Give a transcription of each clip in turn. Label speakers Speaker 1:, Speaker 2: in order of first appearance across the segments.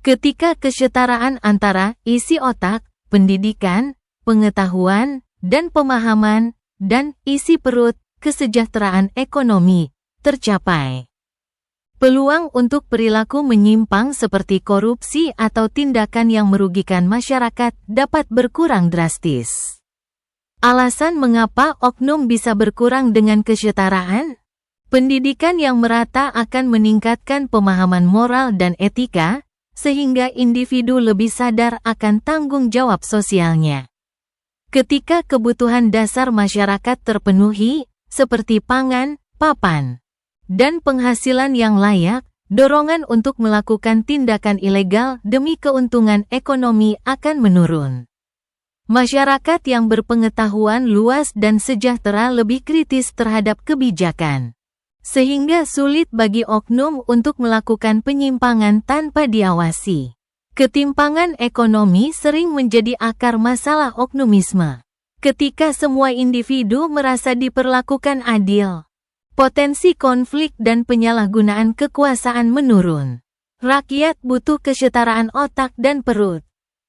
Speaker 1: Ketika kesetaraan antara isi otak, pendidikan, pengetahuan, dan pemahaman, dan isi perut, kesejahteraan ekonomi, tercapai. Peluang untuk perilaku menyimpang seperti korupsi atau tindakan yang merugikan masyarakat dapat berkurang drastis. Alasan mengapa oknum bisa berkurang dengan kesetaraan? Pendidikan yang merata akan meningkatkan pemahaman moral dan etika, sehingga individu lebih sadar akan tanggung jawab sosialnya. Ketika kebutuhan dasar masyarakat terpenuhi, seperti pangan, papan, dan penghasilan yang layak, dorongan untuk melakukan tindakan ilegal demi keuntungan ekonomi akan menurun. Masyarakat yang berpengetahuan luas dan sejahtera lebih kritis terhadap kebijakan, sehingga sulit bagi oknum untuk melakukan penyimpangan tanpa diawasi. Ketimpangan ekonomi sering menjadi akar masalah oknumisme. Ketika semua individu merasa diperlakukan adil, potensi konflik dan penyalahgunaan kekuasaan menurun. Rakyat butuh kesetaraan otak dan perut.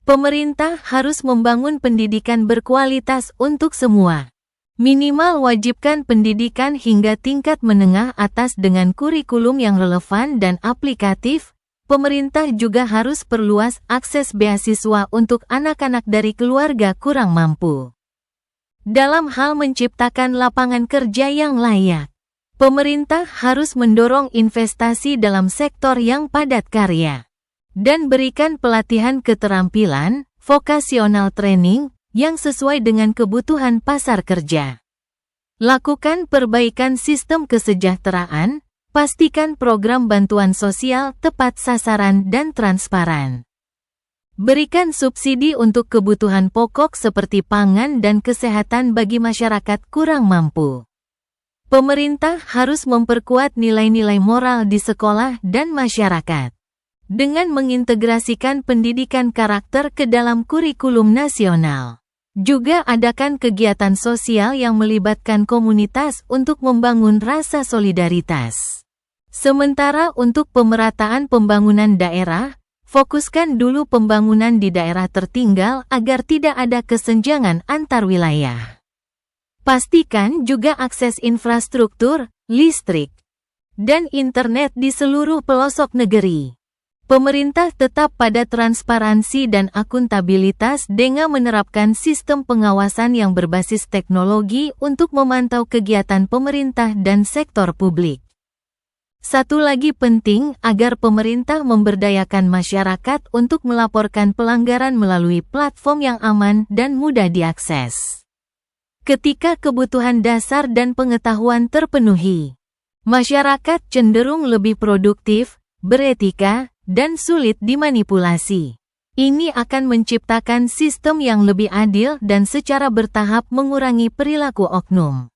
Speaker 1: Pemerintah harus membangun pendidikan berkualitas untuk semua. Minimal wajibkan pendidikan hingga tingkat menengah atas dengan kurikulum yang relevan dan aplikatif. Pemerintah juga harus perluas akses beasiswa untuk anak-anak dari keluarga kurang mampu. Dalam hal menciptakan lapangan kerja yang layak, pemerintah harus mendorong investasi dalam sektor yang padat karya dan berikan pelatihan keterampilan, vocational training, yang sesuai dengan kebutuhan pasar kerja. Lakukan perbaikan sistem kesejahteraan, pastikan program bantuan sosial tepat sasaran dan transparan. Berikan subsidi untuk kebutuhan pokok seperti pangan dan kesehatan bagi masyarakat kurang mampu. Pemerintah harus memperkuat nilai-nilai moral di sekolah dan masyarakat dengan mengintegrasikan pendidikan karakter ke dalam kurikulum nasional. Juga adakan kegiatan sosial yang melibatkan komunitas untuk membangun rasa solidaritas. Sementara untuk pemerataan pembangunan daerah, fokuskan dulu pembangunan di daerah tertinggal agar tidak ada kesenjangan antar wilayah. Pastikan juga akses infrastruktur, listrik, dan internet di seluruh pelosok negeri. Pemerintah tetap pada transparansi dan akuntabilitas dengan menerapkan sistem pengawasan yang berbasis teknologi untuk memantau kegiatan pemerintah dan sektor publik. Satu lagi penting agar pemerintah memberdayakan masyarakat untuk melaporkan pelanggaran melalui platform yang aman dan mudah diakses. Ketika kebutuhan dasar dan pengetahuan terpenuhi, masyarakat cenderung lebih produktif, beretika, dan sulit dimanipulasi. Ini akan menciptakan sistem yang lebih adil dan secara bertahap mengurangi perilaku oknum.